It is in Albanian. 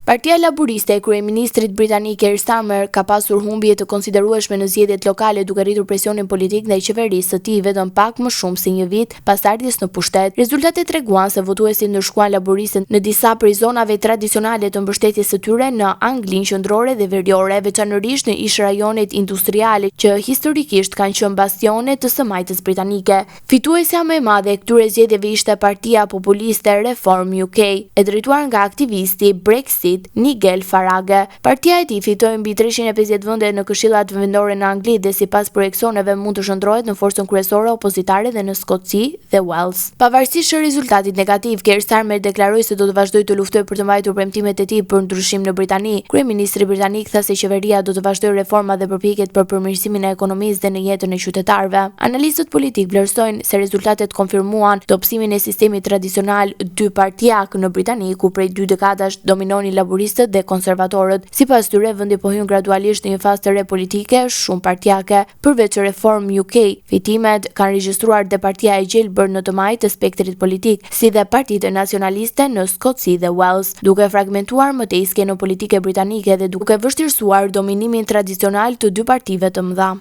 Partia Laburiste e kryeministrit britanik Keir Starmer ka pasur humbje të konsiderueshme në zgjedhjet lokale duke rritur presionin politik ndaj qeverisë së tij vetëm pak më shumë se një vit pas ardhjes në pushtet. Rezultatet treguan se votuesit ndërshkuan laburistët në disa prej zonave tradicionale të mbështetjes së tyre në Anglinë qendrore dhe veriore, veçanërisht në ish rajonet industriale që historikisht kanë qenë bastione të së majtës britanike. Fituesja më e madhe e këtyre zgjedhjeve ishte Partia Populiste Reform UK, e drejtuar nga aktivisti Brexit Nigel Farage. Partia e tij fitoi mbi 350 vende në këshillat vendore në Angli dhe sipas projeksioneve mund të shndrohet në forcën kryesore opozitare dhe në Skoci dhe Wales. Pavarësisht rezultatit negativ, Keir Starmer deklaroi se do të vazhdojë të luftojë për të mbajtur premtimet e tij për ndryshim në Britani. Kryeministri britanik tha se qeveria do të vazhdojë reforma dhe përpjekjet për përmirësimin e ekonomisë dhe në jetën e qytetarëve. Analistët politik vlerësojnë se rezultatet konfirmuan dobësimin e sistemit tradicional dypartiak në Britani, ku prej 2 dekadash dominonin laburistët dhe konservatorët. Sipas tyre, vendi po hyn gradualisht në një fazë të re politike shumë partiake. Përveç Reform UK, fitimet kanë regjistruar dhe Partia e Gjelbër në të majtë të spektrit politik, si dhe partitë nacionaliste në Skoci dhe Wales, duke fragmentuar më tej skenën politike britanike dhe duke vështirësuar dominimin tradicional të dy partive të mëdha.